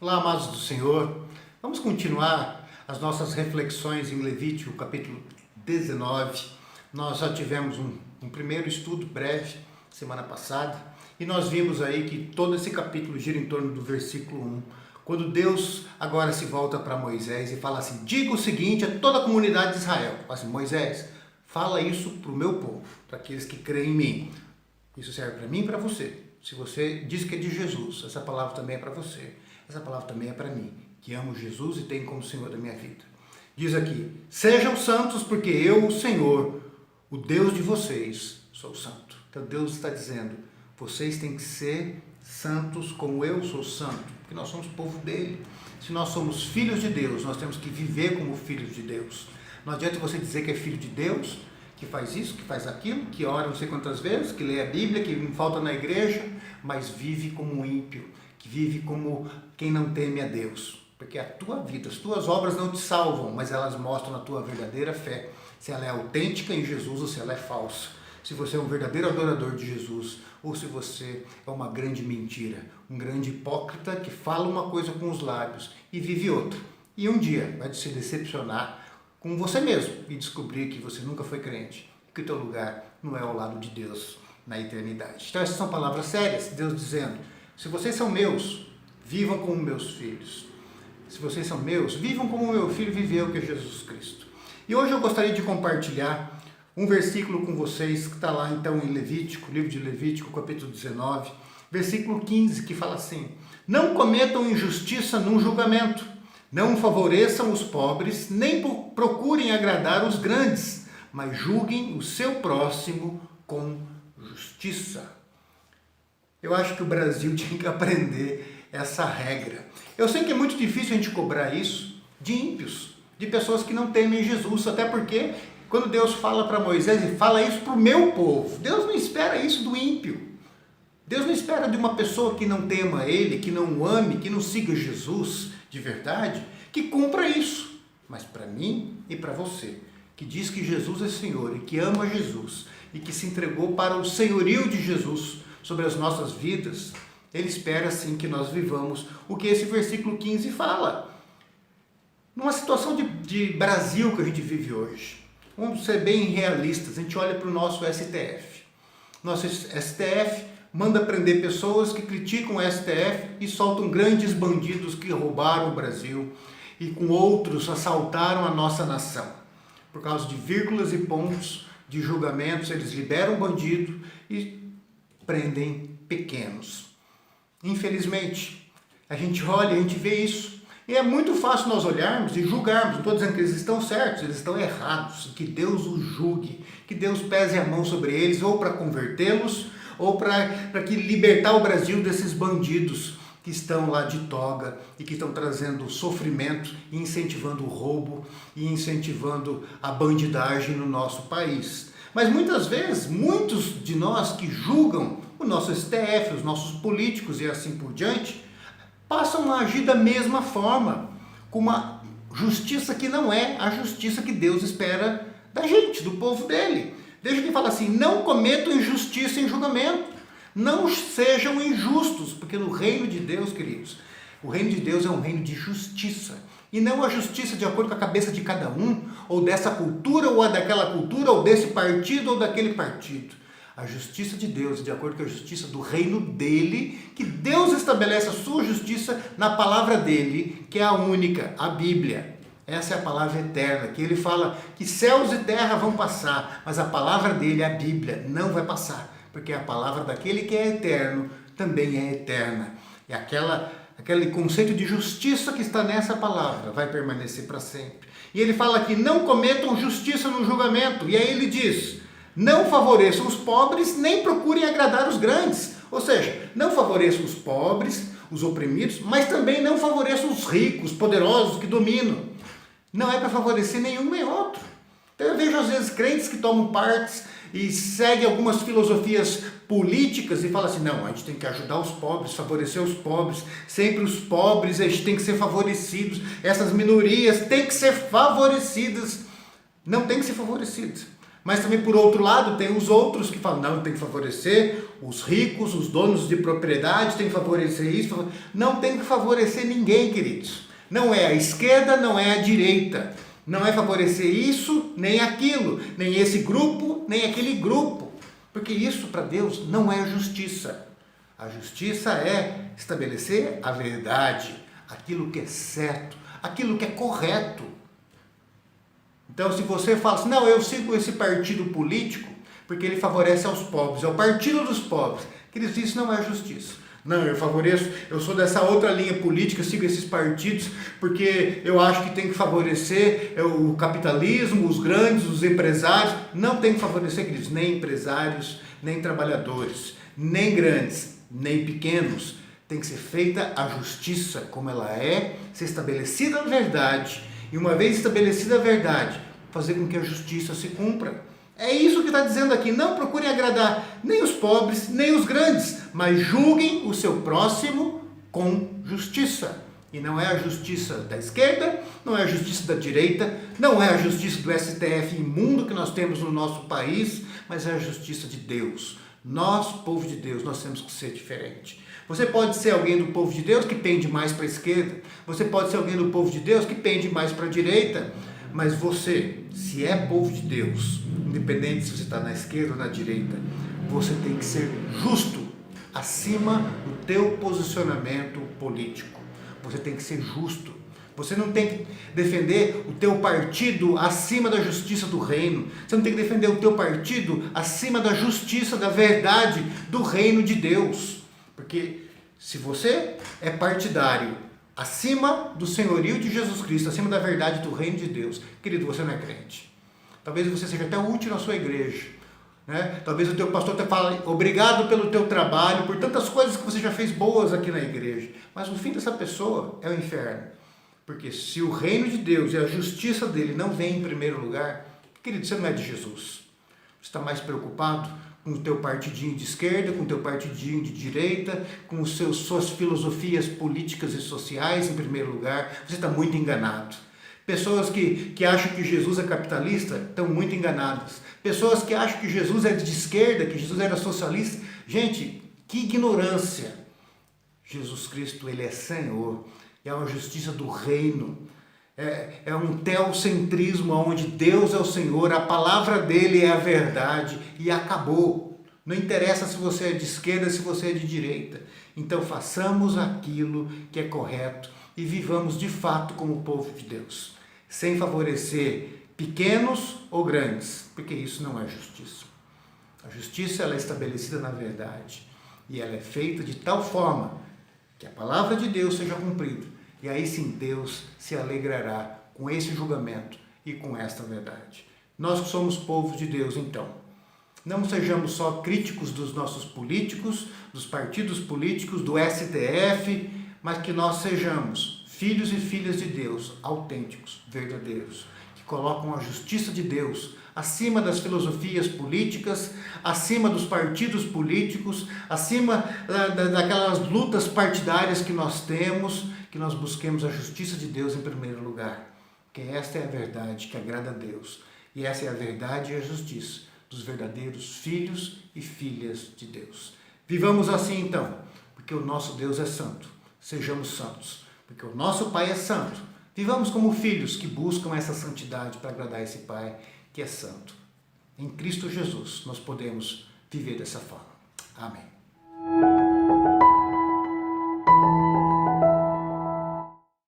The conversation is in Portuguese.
Olá, amados do Senhor. Vamos continuar as nossas reflexões em Levítico, capítulo 19. Nós já tivemos um primeiro estudo breve semana passada e nós vimos aí que todo esse capítulo gira em torno do versículo 1, quando Deus agora se volta para Moisés e fala assim: diga o seguinte a toda a comunidade de Israel. Fala assim: Moisés, fala isso para o meu povo, para aqueles que creem em mim. Isso serve para mim e para você. Se você diz que é de Jesus, essa palavra também é para você. Essa palavra também é para mim, que amo Jesus e tenho como Senhor da minha vida. Diz aqui: sejam santos, porque eu, o Senhor, o Deus de vocês, sou santo. Então Deus está dizendo: vocês têm que ser santos como eu sou santo, porque nós somos povo dele. Se nós somos filhos de Deus, nós temos que viver como filhos de Deus. Não adianta você dizer que é filho de Deus, que faz isso, que faz aquilo, que ora não sei quantas vezes, que lê a Bíblia, que não falta na igreja, mas vive como um ímpio, que vive como quem não teme a Deus. Porque a tua vida, as tuas obras não te salvam, mas elas mostram a tua verdadeira fé, se ela é autêntica em Jesus ou se ela é falsa. Se você é um verdadeiro adorador de Jesus ou se você é uma grande mentira, um grande hipócrita que fala uma coisa com os lábios e vive outra. E um dia vai se decepcionar com você mesmo e descobrir que você nunca foi crente, que o teu lugar não é ao lado de Deus na eternidade. Então essas são palavras sérias, Deus dizendo: se vocês são meus, vivam como meus filhos. Se vocês são meus, vivam como meu filho viveu, que é Jesus Cristo. E hoje eu gostaria de compartilhar um versículo com vocês, que está lá então em Levítico, livro de Levítico, capítulo 19, versículo 15, que fala assim: não cometam injustiça num julgamento, não favoreçam os pobres, nem procurem agradar os grandes, mas julguem o seu próximo com justiça. Eu acho que o Brasil tinha que aprender essa regra. Eu sei que é muito difícil a gente cobrar isso de ímpios, de pessoas que não temem Jesus, até porque quando Deus fala para Moisés, ele fala isso para o meu povo. Deus não espera isso do ímpio. Deus não espera de uma pessoa que não tema Ele, que não o ame, que não siga Jesus de verdade, que cumpra isso. Mas para mim e para você, que diz que Jesus é Senhor e que ama Jesus e que se entregou para o senhorio de Jesus sobre as nossas vidas, Ele espera sim que nós vivamos o que esse versículo 15 fala. Numa situação de Brasil que a gente vive hoje, vamos ser bem realistas, a gente olha para o nosso STF. Nosso STF manda prender pessoas que criticam o STF e soltam grandes bandidos que roubaram o Brasil e com outros assaltaram a nossa nação. Por causa de vírgulas e pontos de julgamentos, eles liberam bandido e prendem pequenos. Infelizmente, a gente olha e a gente vê isso. E é muito fácil nós olharmos e julgarmos. Não estou dizendo que eles estão certos, eles estão errados. Que Deus os julgue, que Deus pese a mão sobre eles, ou para convertê-los, ou para que libertar o Brasil desses bandidos que estão lá de toga e que estão trazendo sofrimento e incentivando o roubo e incentivando a bandidagem no nosso país. Mas muitas vezes, muitos de nós que julgam o nosso STF, os nossos políticos e assim por diante, passam a agir da mesma forma, com uma justiça que não é a justiça que Deus espera da gente, do povo dele. Deixa que fala assim: não cometam injustiça em julgamento, não sejam injustos, porque no reino de Deus, queridos, o reino de Deus é um reino de justiça, e não a justiça de acordo com a cabeça de cada um, ou dessa cultura, ou daquela cultura, ou desse partido, ou daquele partido. A justiça de Deus é de acordo com a justiça do reino dele, que Deus estabelece a sua justiça na palavra dele, que é a única, a Bíblia. Essa é a palavra eterna, que ele fala que céus e terra vão passar, mas a palavra dele, a Bíblia, não vai passar, porque a palavra daquele que é eterno também é eterna. E aquele conceito de justiça que está nessa palavra vai permanecer para sempre. E ele fala que não cometam justiça no julgamento, e aí ele diz: não favoreçam os pobres, nem procurem agradar os grandes. Ou seja, não favoreçam os pobres, os oprimidos, mas também não favoreçam os ricos, os poderosos que dominam. Não é para favorecer nenhum nem outro. Então eu vejo às vezes crentes que tomam partes e seguem algumas filosofias políticas e falam assim: não, a gente tem que ajudar os pobres, favorecer os pobres, sempre os pobres, a gente tem que ser favorecidos, essas minorias têm que ser favorecidas. Não tem que ser favorecidas. Mas também, por outro lado, tem os outros que falam, não, tem que favorecer os ricos, os donos de propriedade, tem que favorecer isso. Não tem que favorecer ninguém, queridos. Não é a esquerda, não é a direita. Não é favorecer isso, nem aquilo. Nem esse grupo, nem aquele grupo. Porque isso, para Deus, não é justiça. A justiça é estabelecer a verdade, aquilo que é certo, aquilo que é correto. Então, se você fala assim, não, eu sigo esse partido político porque ele favorece aos pobres, é o partido dos pobres, queridos, isso não é justiça. Não, eu sou dessa outra linha política, sigo esses partidos porque eu acho que tem que favorecer o capitalismo, os grandes, os empresários. Não tem que favorecer, queridos, nem empresários, nem trabalhadores, nem grandes, nem pequenos. Tem que ser feita a justiça como ela é, ser estabelecida a verdade. E uma vez estabelecida a verdade, fazer com que a justiça se cumpra. É isso que está dizendo aqui. Não procurem agradar nem os pobres, nem os grandes, mas julguem o seu próximo com justiça. E não é a justiça da esquerda, não é a justiça da direita, não é a justiça do STF imundo que nós temos no nosso país, mas é a justiça de Deus. Nós, povo de Deus, nós temos que ser diferente. Você pode ser alguém do povo de Deus que pende mais para a esquerda, você pode ser alguém do povo de Deus que pende mais para a direita, mas você, se é povo de Deus, independente se você está na esquerda ou na direita, você tem que ser justo acima do teu posicionamento político. Você tem que ser justo. Você não tem que defender o teu partido acima da justiça do reino. Você não tem que defender o teu partido acima da justiça, da verdade do reino de Deus. Porque se você é partidário acima do senhorio de Jesus Cristo, acima da verdade do reino de Deus, querido, você não é crente. Talvez você seja até útil na sua igreja, né? Talvez o teu pastor te fale, obrigado pelo teu trabalho, por tantas coisas que você já fez boas aqui na igreja. Mas o fim dessa pessoa é o inferno. Porque se o reino de Deus e a justiça dele não vem em primeiro lugar, querido, você não é de Jesus. Você está mais preocupado com o teu partidinho de esquerda, com o teu partidinho de direita, com suas filosofias políticas e sociais em primeiro lugar. Você está muito enganado. Pessoas que acham que Jesus é capitalista estão muito enganadas. Pessoas que acham que Jesus é de esquerda, que Jesus era socialista. Gente, que ignorância. Jesus Cristo, ele é Senhor. É uma justiça do reino. É um teocentrismo onde Deus é o Senhor, a palavra dele é a verdade e acabou. Não interessa se você é de esquerda, se você é de direita. Então façamos aquilo que é correto e vivamos de fato como o povo de Deus, sem favorecer pequenos ou grandes, porque isso não é justiça. A justiça ela é estabelecida na verdade e ela é feita de tal forma que a palavra de Deus seja cumprida. E aí sim Deus se alegrará com esse julgamento e com esta verdade. Nós que somos povo de Deus, então, não sejamos só críticos dos nossos políticos, dos partidos políticos, do STF, mas que nós sejamos filhos e filhas de Deus, autênticos, verdadeiros, que colocam a justiça de Deus acima das filosofias políticas, acima dos partidos políticos, acima daquelas lutas partidárias que nós temos, que nós busquemos a justiça de Deus em primeiro lugar. Porque esta é a verdade que agrada a Deus. E essa é a verdade e a justiça dos verdadeiros filhos e filhas de Deus. Vivamos assim então, porque o nosso Deus é santo. Sejamos santos, porque o nosso Pai é santo. Vivamos como filhos que buscam essa santidade para agradar esse Pai que é santo. Em Cristo Jesus nós podemos viver dessa forma. Amém.